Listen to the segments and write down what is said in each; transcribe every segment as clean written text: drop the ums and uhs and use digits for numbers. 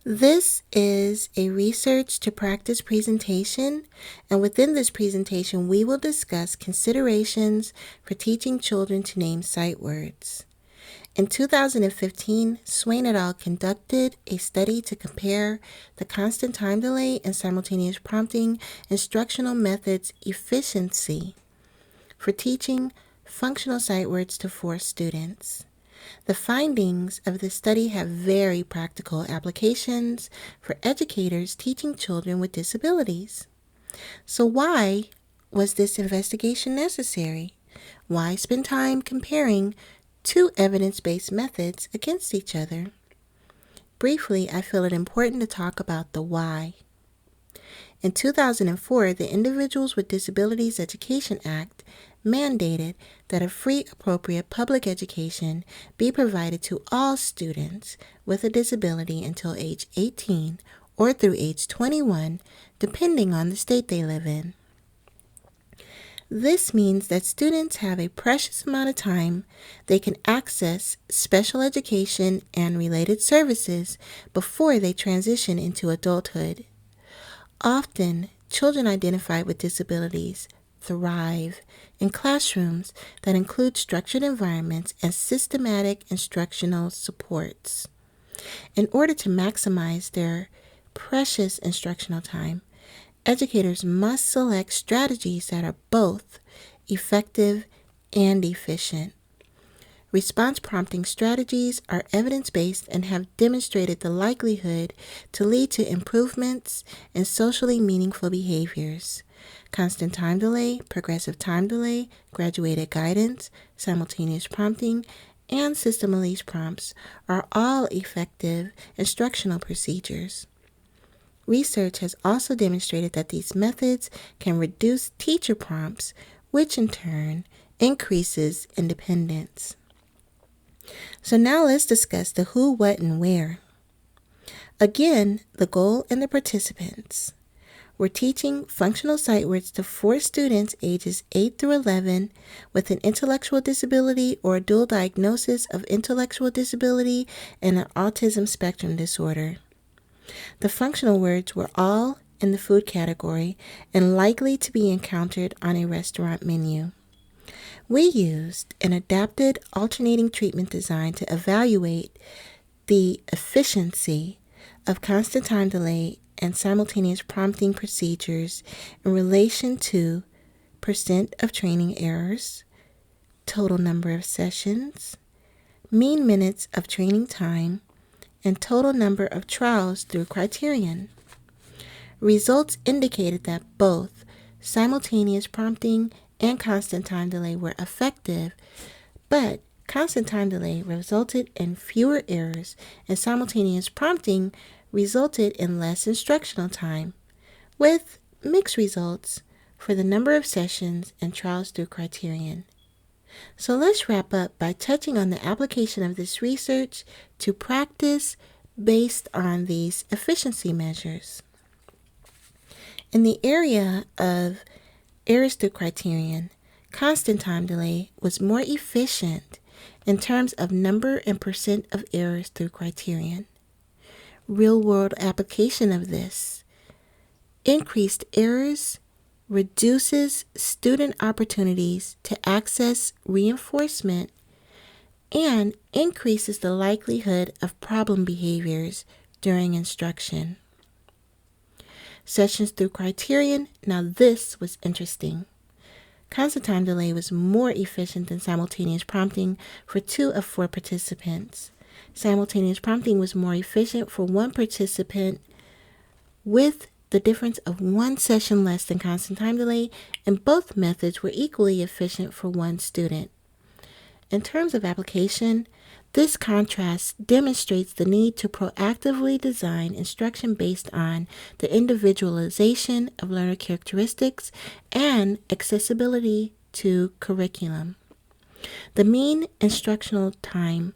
This is a research to practice presentation, and within this presentation, we will discuss considerations for teaching children to name sight words. In 2015, Swain et al. Conducted a study to compare the constant time delay and simultaneous prompting instructional methods' efficiency for teaching functional sight words to 4 students. The findings of the study have very practical applications for educators teaching children with disabilities. So why was this investigation necessary? Why spend time comparing 2 evidence-based methods against each other? Briefly, I feel it important to talk about the why. In 2004, the Individuals with Disabilities Education Act mandated that a free, appropriate public education be provided to all students with a disability until age 18 or through age 21, depending on the state they live in. This means that students have a precious amount of time they can access special education and related services before they transition into adulthood. Often, children identified with disabilities thrive in classrooms that include structured environments and systematic instructional supports. In order to maximize their precious instructional time, educators must select strategies that are both effective and efficient. Response prompting strategies are evidence-based and have demonstrated the likelihood to lead to improvements in socially meaningful behaviors. Constant time delay, progressive time delay, graduated guidance, simultaneous prompting, and system-release prompts are all effective instructional procedures. Research has also demonstrated that these methods can reduce teacher prompts, which in turn increases independence. So now let's discuss the who, what, and where. Again, the goal and the participants. We're teaching functional sight words to 4 students ages 8 through 11 with an intellectual disability or a dual diagnosis of intellectual disability and an autism spectrum disorder. The functional words were all in the food category and likely to be encountered on a restaurant menu. We used an adapted alternating treatment design to evaluate the efficiency of constant time delay and simultaneous prompting procedures in relation to percent of training errors, total number of sessions, mean minutes of training time, and total number of trials through criterion. Results indicated that both simultaneous prompting and constant time delay were effective, but constant time delay resulted in fewer errors and simultaneous prompting resulted in less instructional time, with mixed results for the number of sessions and trials through criterion. So let's wrap up by touching on the application of this research to practice based on these efficiency measures. In the area of errors through criterion, constant time delay was more efficient in terms of number and percent of errors through criterion. Real-world application of this: increased errors reduces student opportunities to access reinforcement and increases the likelihood of problem behaviors during instruction. Sessions through criterion. Now this was interesting. Constant time delay was more efficient than simultaneous prompting for 2 of 4 participants. Simultaneous prompting was more efficient for 1 participant with the difference of 1 session less than constant time delay, and both methods were equally efficient for 1 student. In terms of application, this contrast demonstrates the need to proactively design instruction based on the individualization of learner characteristics and accessibility to curriculum. The mean instructional time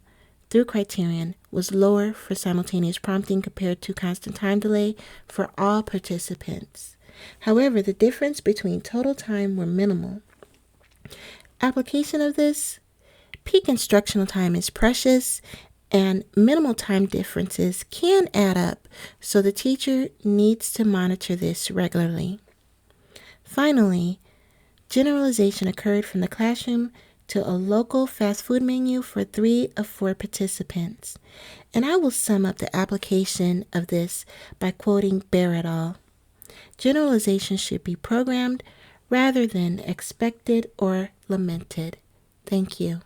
through criterion was lower for simultaneous prompting compared to constant time delay for all participants. However, the difference between total time were minimal. Application of this: peak instructional time is precious And minimal time differences can add up, so the teacher needs to monitor this regularly. Finally, generalization occurred from the classroom to a local fast food menu for 3 of 4 participants. And I will sum up the application of this by quoting Bear et al. Generalization should be programmed rather than expected or lamented. Thank you.